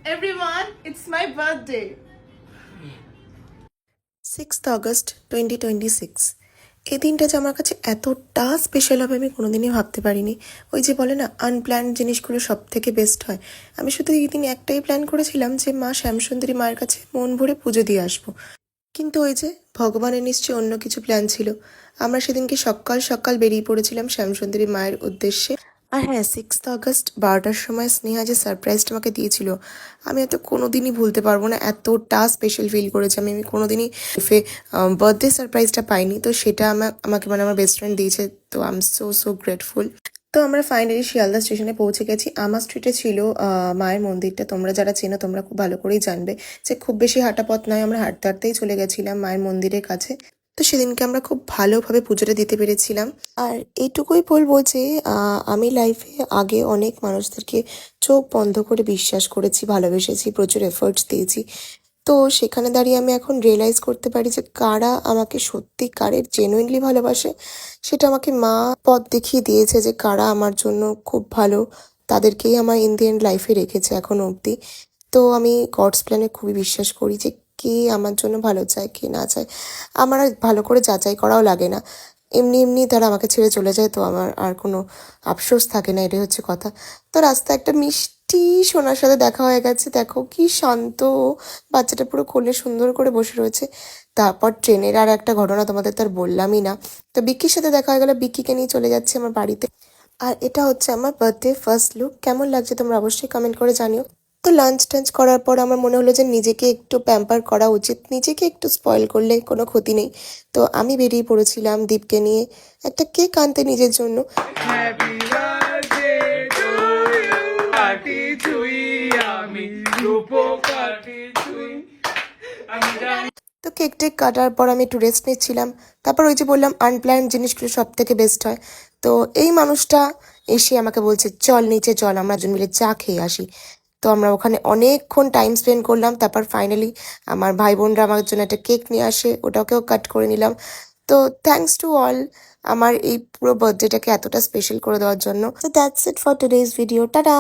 Everyone, it's my birthday. 6th August 2026 এই দিনটা যে আমার কাছে এতটা স্পেশাল হবে আমি কোনোদিনই ভাবতে পারিনি। ওই যে বলে না, আনপ্ল্যান্ড জিনিসগুলো সব থেকে বেস্ট হয়। আমি শুধু এই দিন একটাই প্ল্যান করেছিলাম যে মা শ্যামসুন্দরী মায়ের কাছে মন ভরে পুজো দিয়ে আসবো, কিন্তু ওই যে ভগবানের নিশ্চয়ই অন্য কিছু প্ল্যান ছিল। আমরা সেদিনকে সকাল সকাল বেরিয়ে পড়েছিলাম শ্যামসুন্দরী মায়ের উদ্দেশ্যে। আর হ্যাঁ, 6th August 12টার সময় স্নেহা যে সারপ্রাইজটা আমাকে দিয়েছিল, আমি এত কোনোদিনই ভুলতে পারবো না। এতটা স্পেশাল ফিল করেছি আমি কোনোদিনই লাইফে বার্থডে সারপ্রাইজটা পাইনি। তো সেটা আমাকে মানে আমার বেস্ট ফ্রেন্ড দিয়েছে। তো আই এম সো গ্রেটফুল। তো আমরা ফাইনালি শিয়ালদা স্টেশনে পৌঁছে গেছি। আমার স্ট্রিটে ছিল মায়ের মন্দিরটা। তোমরা যারা চেনো তোমরা খুব ভালো করেই জানবে যে খুব বেশি হাঁটা পথ নয়, আমরা হাঁটতে হাঁটতেই চলে গেছিলাম মায়ের মন্দিরের কাছে। তো সেদিনকে আমরা খুব ভালোভাবে পুজোটা দিতে পেরেছিলাম। আর এইটুকুই বলবো যে আমি লাইফে আগে অনেক মানুষদেরকে চোখ বন্ধ করে বিশ্বাস করেছি, ভালোবেসেছি, প্রচুর এফোর্টস দিয়েছি। তো সেখানে দাঁড়িয়ে আমি এখন রিয়েলাইজ করতে পারি যে কারা আমাকে সত্যিকারের জেনুইনলি ভালোবাসে। সেটা আমাকে মা পথ দেখিয়ে দিয়েছে যে কারা আমার জন্য খুব ভালো, তাদেরকেই আমার ইন দি এন্ড লাইফে রেখেছে এখনো অবধি। তো আমি গডস প্ল্যানে খুবই বিশ্বাস করি যে কে আমার জন্য ভালো চায় কে না চায় আমার আর ভালো করে যাচাই করাও লাগে না। এমনি এমনি তারা আমাকে ছেড়ে চলে যায়, তো আমার আর কোনো আফসোস থাকে না, এটাই হচ্ছে কথা। তো রাস্তায় একটা মিষ্টি সোনার সাথে দেখা হয়ে গেছে। দেখো কি শান্ত, বাচ্চাটা পুরো কোলে সুন্দর করে বসে রয়েছে। তারপর ট্রেনের আর একটা ঘটনা তোমাদের তো আর বললামই না। তো বিক্কির সাথে দেখা হয়ে গেল, বিক্কিকে নিয়ে চলে যাচ্ছে আমার বাড়িতে। আর এটা হচ্ছে আমার বার্থডে ফার্স্ট লুক। কেমন লাগছে তোমরা অবশ্যই কমেন্ট করে জানিও। তো লাঞ্চ টাঞ্চ করার পর আমার মনে হলো যে নিজেকে একটু প্যাম্পার করা উচিত, নিজেকে একটু স্পয়েল করলে কোনো ক্ষতি নেই। তো আমি বেরিয়ে পড়েছিলাম দীপকে নিয়ে একটা কেক আনতে নিজের জন্য। Happy birthday to you. কাটি ছুঁই আমি রূপো কাটি ছুঁই আমি জানি। তো কেক টেক কাটার পর আমি একটু রেস্ট নিচ্ছিলাম। তারপর ওই যে বললাম আনপ্ল্যান্ড জিনিসগুলো সব থেকে বেস্ট হয়। তো এই মানুষটা এসে আমাকে বলছে চল নিচে চল, আমরা দুজন মিলে চা খেয়ে আসি। তো আমরা ওখানে অনেকক্ষণ টাইম স্পেন্ড করলাম। তারপর ফাইনালি আমার ভাই বোনরা আমার জন্য একটা কেক নিয়ে আসে, ওটাকেও কাট করে নিলাম। তো থ্যাঙ্কস টু অল আমার এই পুরো বার্থডেটাকে এতটা স্পেশাল করে দেওয়ার জন্য। তো that's it for today's video. Tata.